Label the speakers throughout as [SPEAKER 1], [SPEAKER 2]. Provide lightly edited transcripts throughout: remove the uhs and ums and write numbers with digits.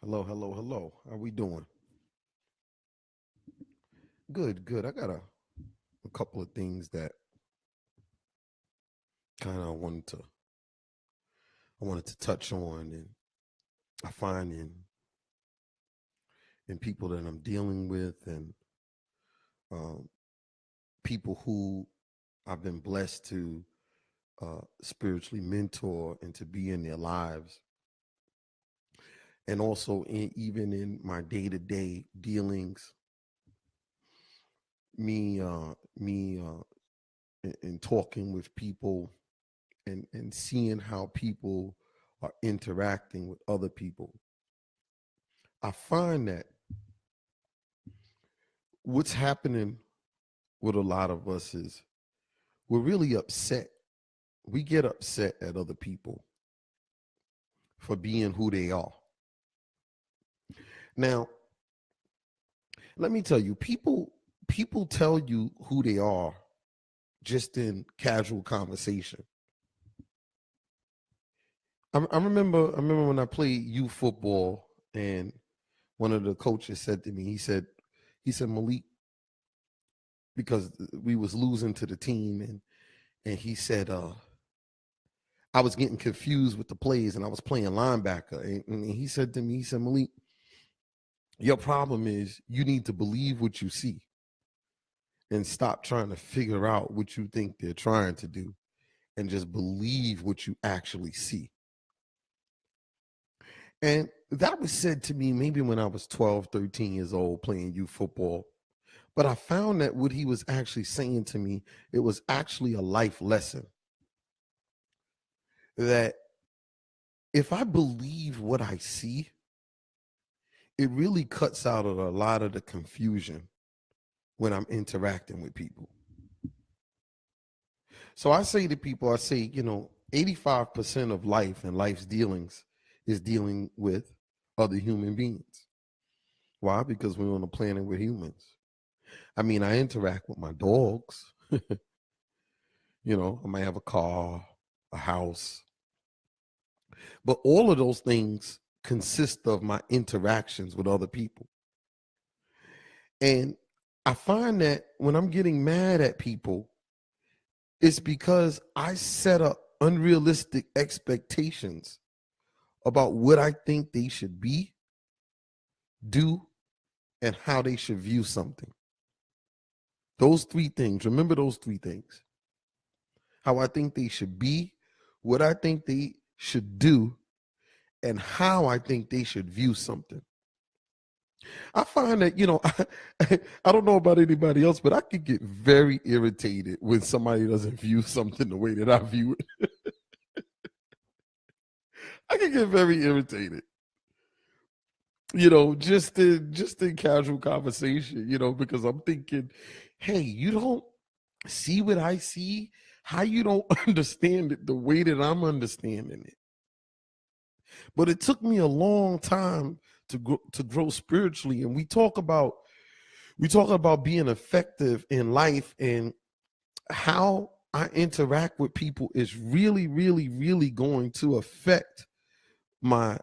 [SPEAKER 1] Hello, hello, hello. How we doing? Good, good. I got a couple of things that kind of wanted to touch on, and I find in people that I'm dealing with, and um, people who I've been blessed to spiritually mentor and to be in their lives, and also even in my day to day dealings, me in talking with people and seeing how people are interacting with other people. I find that what's happening with a lot of us is we're really upset. We get upset at other people for being who they are. Now, let me tell you, people tell you who they are just in casual conversation. I remember when I played youth football, and one of the coaches said to me, he said, Malik, because we was losing to the team, and he said, I was getting confused with the plays, and I was playing linebacker. And he said to me, he said, Malik, your problem is you need to believe what you see and stop trying to figure out what you think they're trying to do, and just believe what you actually see. And that was said to me maybe when I was 12, 13 years old playing youth football. But I found that what he was actually saying to me, it was actually a life lesson, that if I believe what I see, it really cuts out a lot of the confusion when I'm interacting with people. So I say to people, I say, 85% of life and life's dealings is dealing with other human beings. Why? Because we're on a planet with humans. I mean, I interact with my dogs. I might have a car, a house, but all of those things consist of my interactions with other people. And I find that when I'm getting mad at people, it's because I set up unrealistic expectations about what I think they should be, do, and how they should view something. Those three things, remember those three things: how I think they should be, what I think they should do, and how I think they should view something. I find that, I don't know about anybody else, but I could get very irritated when somebody doesn't view something the way that I view it. I can get very irritated, just in casual conversation, because I'm thinking, hey, you don't see what I see? How you don't understand it the way that I'm understanding it? But it took me a long time to grow spiritually, and we talk about being effective in life, and how I interact with people is really, really, really going to affect my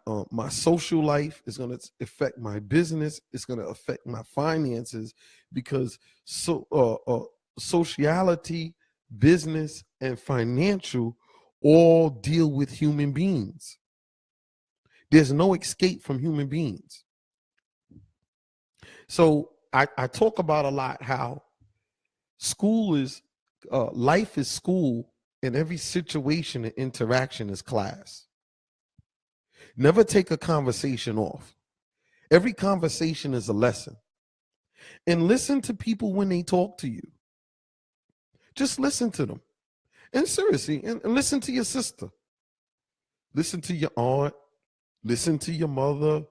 [SPEAKER 1] social life. Is going to affect my business. It's going to affect my finances, because sociality, business, and financial all deal with human beings. There's no escape from human beings. So I talk about a lot how school is life is school, and every situation and interaction is class. Never take a conversation off. Every conversation is a lesson. And listen to people when they talk to you. Just listen to them. And seriously, and listen to your sister. Listen to your aunt. Listen to your mother.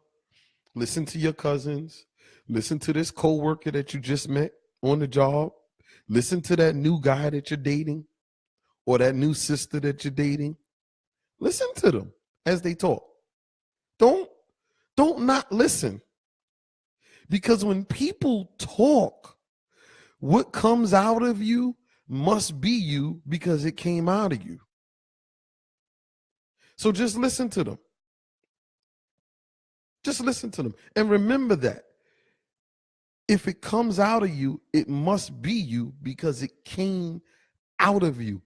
[SPEAKER 1] Listen to your cousins. Listen to this coworker that you just met on the job. Listen to that new guy that you're dating, or that new sister that you're dating. Listen to them as they talk. Don't don't not listen. Because when people talk, what comes out of you must be you, because it came out of you. So just listen to them. Just listen to them. And remember that if it comes out of you, it must be you because it came out of you.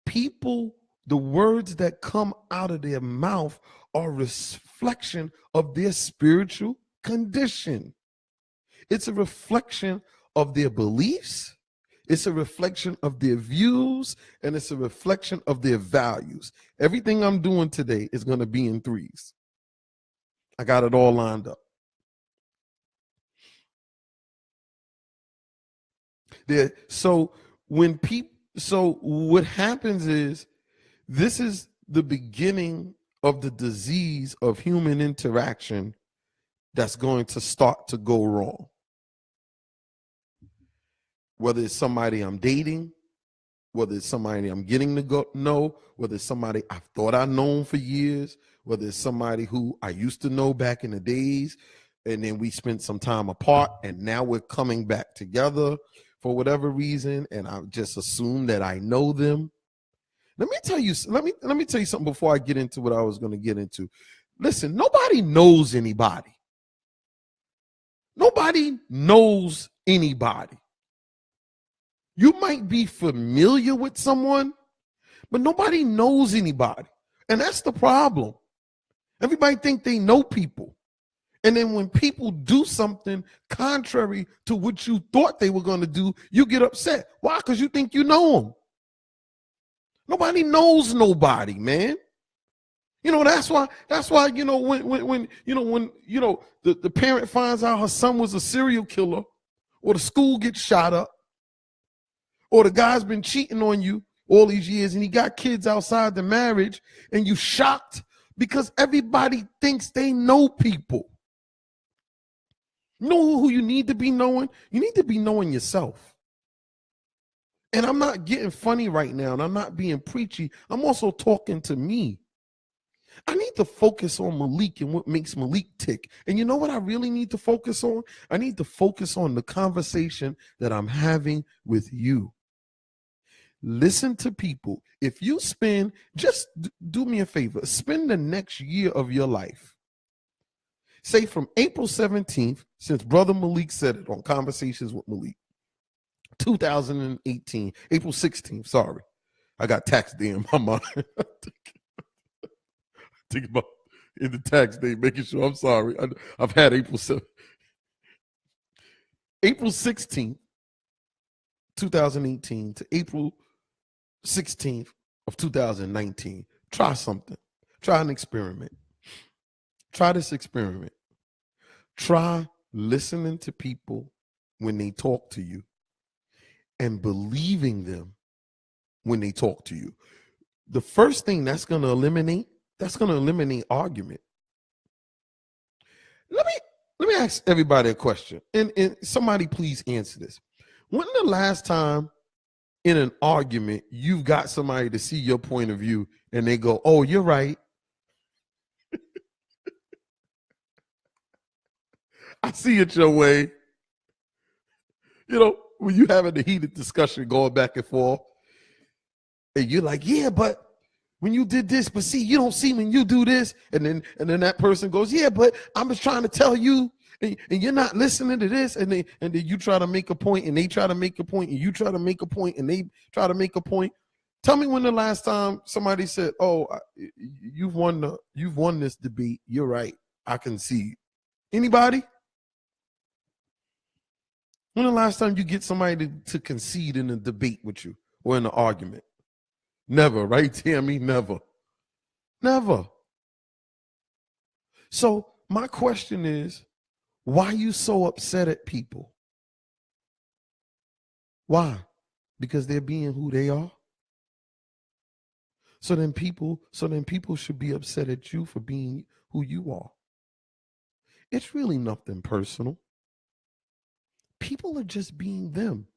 [SPEAKER 1] People, the words that come out of their mouth are a reflection of their spiritual condition. It's a reflection of their beliefs. It's a reflection of their views, and it's a reflection of their values. Everything I'm doing today is going to be in threes. I got it all lined up. So what happens is, this is the beginning of the disease of human interaction that's going to start to go wrong. Whether it's somebody I'm dating, whether it's somebody I'm getting to know, whether it's somebody I've thought I've known for years, whether it's somebody who I used to know back in the days, and then we spent some time apart, and now we're coming back together for whatever reason, and I just assume that I know them. Let me tell you something before I get into what I was going to get into. Listen, nobody knows anybody. Nobody knows anybody. You might be familiar with someone, but nobody knows anybody. And that's the problem. Everybody think they know people. And then when people do something contrary to what you thought they were going to do, you get upset. Why? Because you think you know them. Nobody knows nobody, man. That's why, when the parent finds out her son was a serial killer, or the school gets shot up, or the guy's been cheating on you all these years and he got kids outside the marriage, and you shocked because everybody thinks they know people. You know who you need to be knowing? You need to be knowing yourself. And I'm not getting funny right now, and I'm not being preachy. I'm also talking to me. I need to focus on Malik and what makes Malik tick. And you know what I really need to focus on? I need to focus on the conversation that I'm having with you. Listen to people. If you just do me a favor, spend the next year of your life. Say from April 17th, since Brother Malik said it on Conversations with Malik, 2018, April 16th, sorry. I got tax day in my mind. Think about in the tax day, making sure I'm sorry. I've had April 7th. April 16th, 2018 to April 16th of 2019. Try something. Try an experiment. Try this experiment. Try listening to people when they talk to you and believing them when they talk to you. The first thing that's going to eliminate argument. Let me ask everybody a question, and somebody please answer this. When the last time in an argument you've got somebody to see your point of view and they go, "Oh, you're right. I see it your way." When you having a heated discussion going back and forth, and you're like, "Yeah, but when you did this, but see, you don't see when you do this," and then that person goes, "Yeah, but I'm just trying to tell you, and you're not listening to this," and then you try to make a point, and they try to make a point, and you try to make a point, and they try to make a point. Tell me when the last time somebody said, "Oh, you've won this debate. You're right. I can see." Anybody? When the last time you get somebody to concede in a debate with you or in an argument? Never, right, Tammy? Never. Never. So my question is, why are you so upset at people? Why? Because they're being who they are? So then people should be upset at you for being who you are. It's really nothing personal. People are just being them.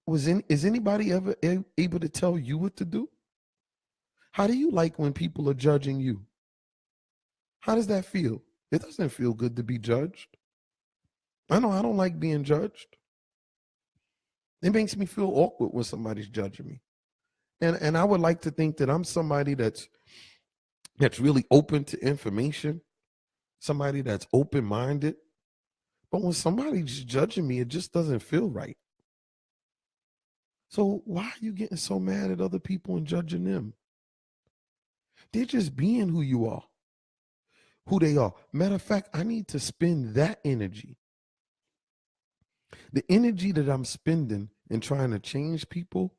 [SPEAKER 1] Is anybody ever able to tell you what to do? How do you like when people are judging you? How does that feel? It doesn't feel good to be judged. I know I don't like being judged. It makes me feel awkward when somebody's judging me. And I would like to think that I'm somebody that's really open to information, somebody that's open-minded. But when somebody's judging me, it just doesn't feel right. So why are you getting so mad at other people and judging them? They're just being who you are, who they are. Matter of fact, I need to spend that energy. The energy that I'm spending in trying to change people,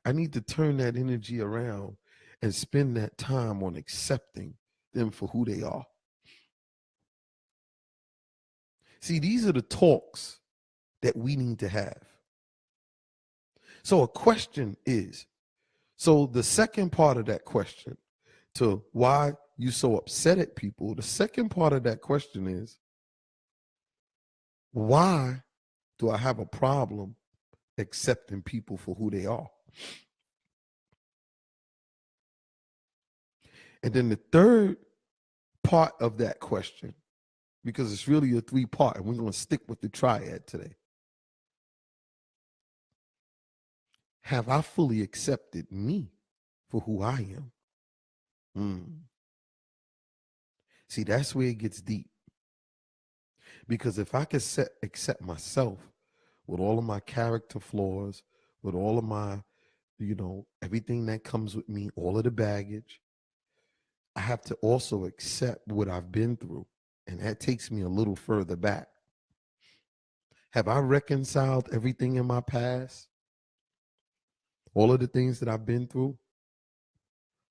[SPEAKER 1] I need to turn that energy around and spend that time on accepting them for who they are. See, these are the talks that we need to have. So a question is, so the second part of that question to why you so upset at people, the second part of that question is, why do I have a problem accepting people for who they are? And then the third part of that question, because it's really a three-part, and we're going to stick with the triad today. Have I fully accepted me for who I am? See, that's where it gets deep. Because if I could accept myself with all of my character flaws, with all of my, everything that comes with me, all of the baggage, I have to also accept what I've been through. And that takes me a little further back. Have I reconciled everything in my past? All of the things that I've been through?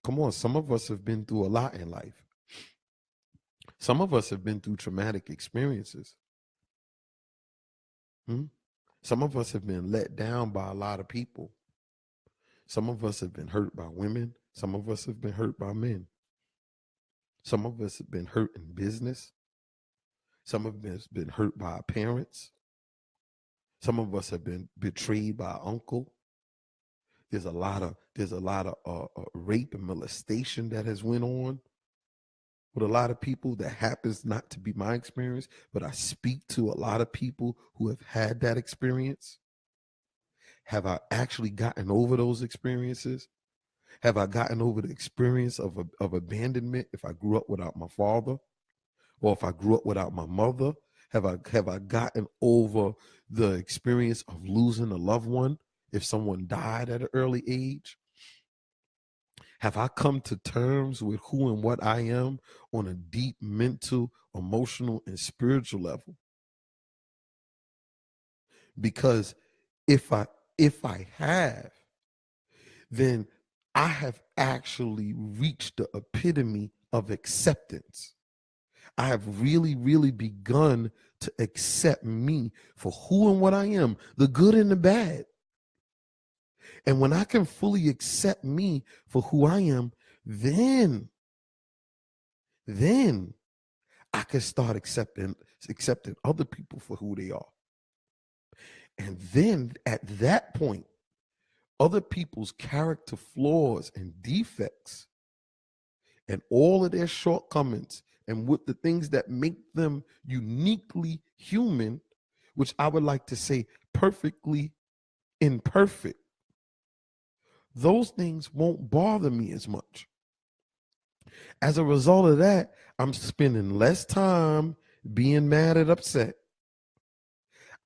[SPEAKER 1] Come on, some of us have been through a lot in life. Some of us have been through traumatic experiences. Some of us have been let down by a lot of people. Some of us have been hurt by women. Some of us have been hurt by men. Some of us have been hurt in business. Some of us have been hurt by our parents. Some of us have been betrayed by our uncle. There's a lot of rape and molestation that has went on with a lot of people. That happens not to be my experience, but I speak to a lot of people who have had that experience. Have I actually gotten over those experiences? Have I gotten over the experience of abandonment if I grew up without my father? Or if I grew up without my mother? Have I gotten over the experience of losing a loved one if someone died at an early age? Have I come to terms with who and what I am on a deep mental, emotional, and spiritual level? Because if I have, then I have actually reached the epitome of acceptance. I have really, really begun to accept me for who and what I am, the good and the bad. And when I can fully accept me for who I am, then I can start accepting other people for who they are. And then at that point, other people's character flaws and defects and all of their shortcomings and with the things that make them uniquely human, which I would like to say perfectly imperfect, those things won't bother me as much. As a result of that, I'm spending less time being mad and upset.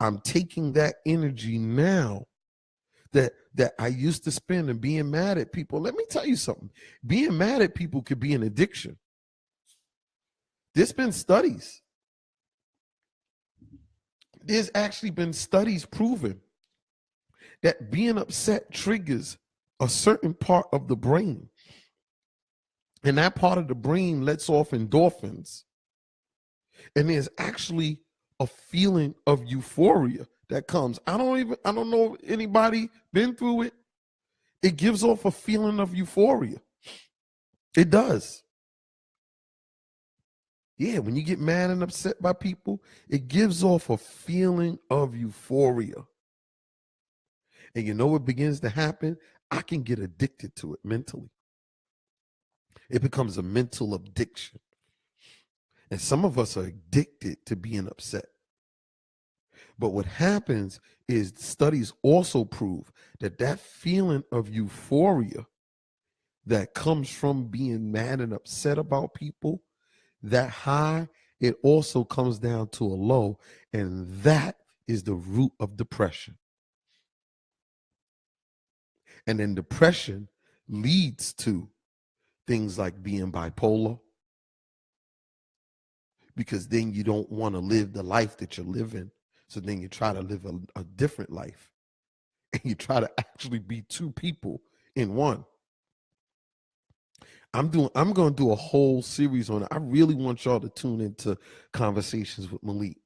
[SPEAKER 1] I'm taking that energy now that I used to spend and being mad at people. Let me tell you something. Being mad at people could be an addiction. There's been studies. There's actually been studies proving that being upset triggers a certain part of the brain. And that part of the brain lets off endorphins. And there's actually a feeling of euphoria that comes. I don't know if anybody been through it. It gives off a feeling of euphoria. It does. Yeah, when you get mad and upset by people, it gives off a feeling of euphoria. And you know what begins to happen? I can get addicted to it mentally. It becomes a mental addiction. And some of us are addicted to being upset. But what happens is studies also prove that feeling of euphoria that comes from being mad and upset about people, that high it also comes down to a low, and that is the root of depression. And then depression leads to things like being bipolar, because then you don't want to live the life that you're living. So then you try to live a different life. And you try to actually be two people in one. I'm going to do a whole series on it. I really want y'all to tune into Conversations with Malik.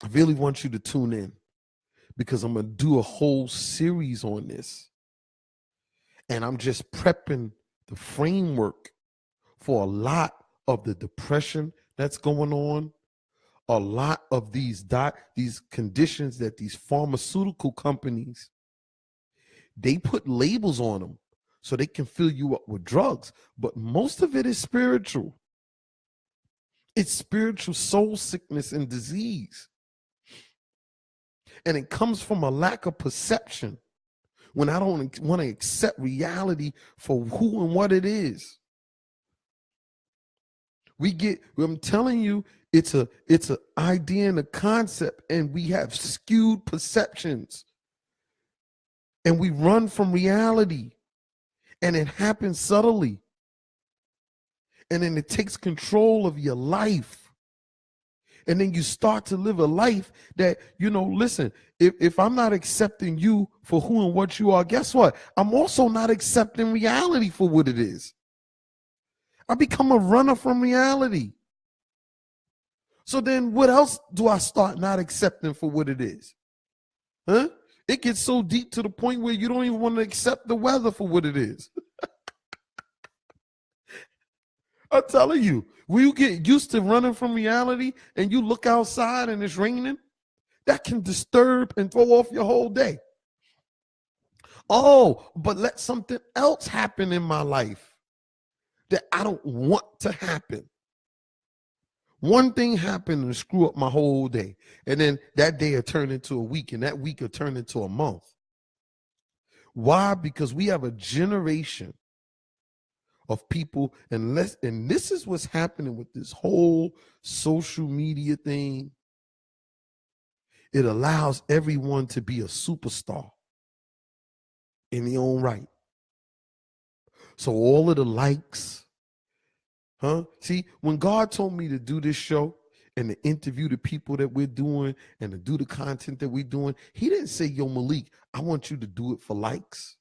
[SPEAKER 1] I really want you to tune in, because I'm going to do a whole series on this. And I'm just prepping the framework for a lot of the depression that's going on, a lot of these conditions that these pharmaceutical companies, they put labels on them so they can fill you up with drugs. But most of it is spiritual. It's spiritual soul sickness and disease. And it comes from a lack of perception, when I don't want to accept reality for who and what it is. I'm telling you, it's an idea and a concept, and we have skewed perceptions, and we run from reality, and it happens subtly, and then it takes control of your life, and then you start to live a life that, listen, if I'm not accepting you for who and what you are, guess what? I'm also not accepting reality for what it is. I become a runner from reality. So then what else do I start not accepting for what it is? Huh? It gets so deep to the point where you don't even want to accept the weather for what it is. I'm telling you, when you get used to running from reality and you look outside and it's raining, that can disturb and throw off your whole day. Oh, but let something else happen in my life that I don't want to happen. One thing happened and screw up my whole day. And then that day will turn into a week, and that week will turn into a month. Why? Because we have a generation of people, and this is what's happening with this whole social media thing. It allows everyone to be a superstar in their own right. So all of the likes, see, when God told me to do this show and to interview the people that we're doing and to do the content that we're doing, he didn't say, yo, Malik, I want you to do it for likes.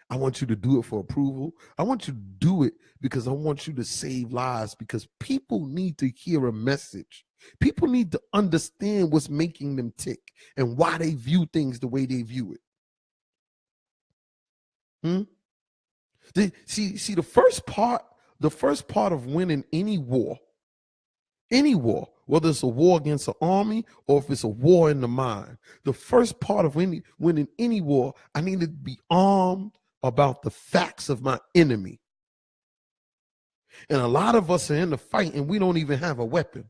[SPEAKER 1] I want you to do it for approval. I want you to do it because I want you to save lives, because people need to hear a message. People need to understand what's making them tick and why they view things the way they view it. See, the first part of winning any war, whether it's a war against an army or if it's a war in the mind, the first part of winning any war, I need to be armed about the facts of my enemy. And a lot of us are in the fight and we don't even have a weapon.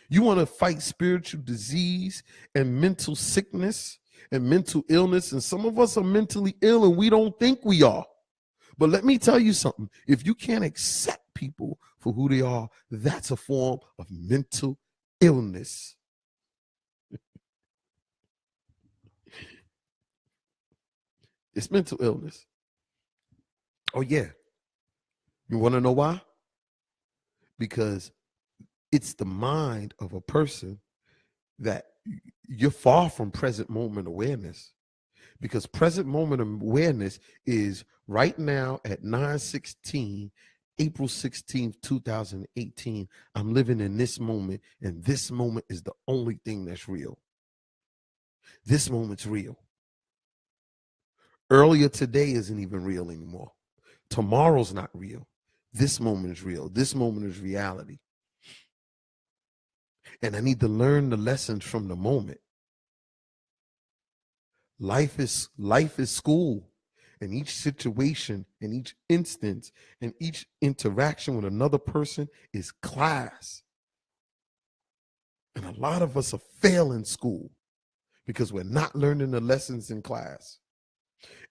[SPEAKER 1] You want to fight spiritual disease and mental sickness and mental illness, and some of us are mentally ill and we don't think we are. But let me tell you something. If you can't accept people for who they are, that's a form of mental illness. It's mental illness. Oh, yeah. You want to know why? Because it's the mind of a person that you're far from present moment awareness. Because present moment awareness is right now at 9/16, April 16th, 2018. I'm living in this moment, and this moment is the only thing that's real. This moment's real. Earlier today isn't even real anymore. Tomorrow's not real. This moment is real. This moment is reality. And I need to learn the lessons from the moment. Life is school, and each situation and each instance and each interaction with another person is class. And a lot of us are failing school because we're not learning the lessons in class.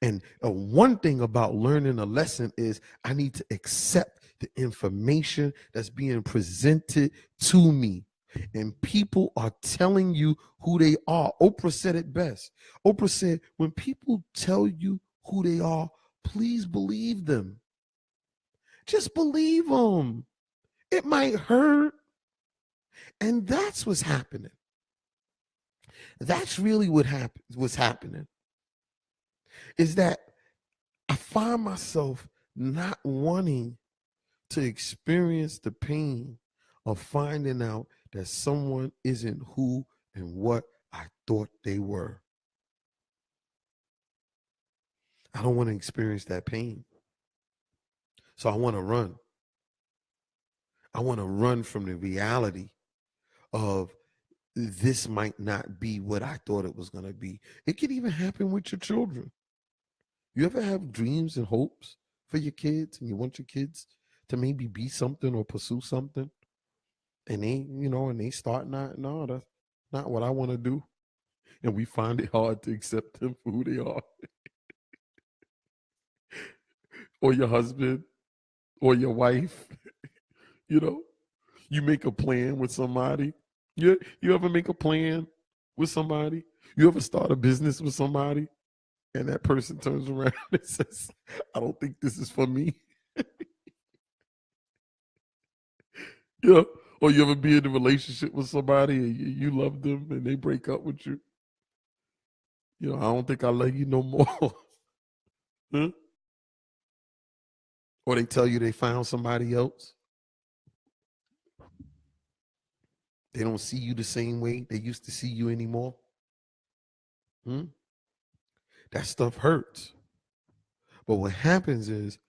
[SPEAKER 1] And one thing about learning a lesson is I need to accept the information that's being presented to me. And people are telling you who they are. Oprah said it best. Oprah said, when people tell you who they are, please believe them. Just believe them. It might hurt. And that's what's happening. That's really what's happening. Is that I find myself not wanting to experience the pain of finding out that someone isn't who and what I thought they were. I don't want to experience that pain. So I want to run. I want to run from the reality of this might not be what I thought it was going to be. It could even happen with your children. You ever have dreams and hopes for your kids, and you want your kids to maybe be something or pursue something, and they start no, that's not what I want to do, and we find it hard to accept them for who they are. Or your husband or your wife, you make a plan with somebody. You ever make a plan with somebody? You ever start a business with somebody, and that person turns around and says, I don't think this is for me? Or you ever be in a relationship with somebody and you love them and they break up with you? I don't think I love you no more. Huh? Or they tell you they found somebody else. They don't see you the same way they used to see you anymore. That stuff hurts. But what happens is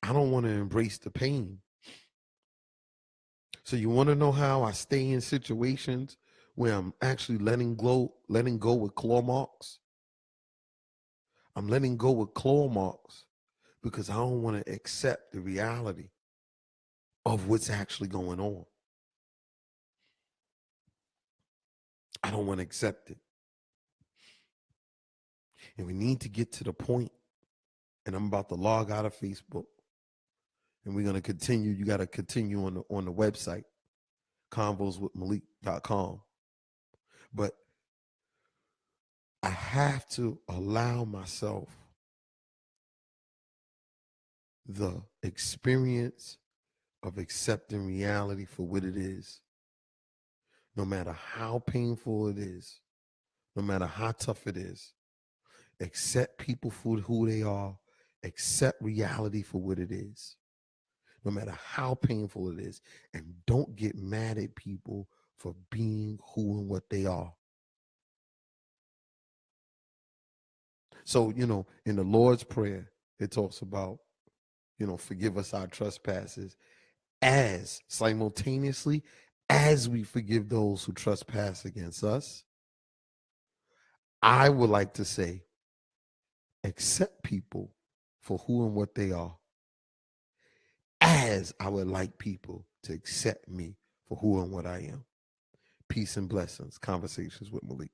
[SPEAKER 1] I don't want to embrace the pain. So you want to know how I stay in situations where I'm actually letting go with claw marks? I'm letting go with claw marks because I don't want to accept the reality of what's actually going on. I don't want to accept it. And we need to get to the point, and I'm about to log out of Facebook, and we're going to continue. You got to continue on the website, convoswithmalik.com. But I have to allow myself the experience of accepting reality for what it is. No matter how painful it is, no matter how tough it is, accept people for who they are, accept reality for what it is, no matter how painful it is, and don't get mad at people for being who and what they are. So, in the Lord's Prayer, it talks about, forgive us our trespasses as simultaneously as we forgive those who trespass against us. I would like to say, accept people for who and what they are, as I would like people to accept me for who and what I am. Peace and blessings. Conversations with Malik.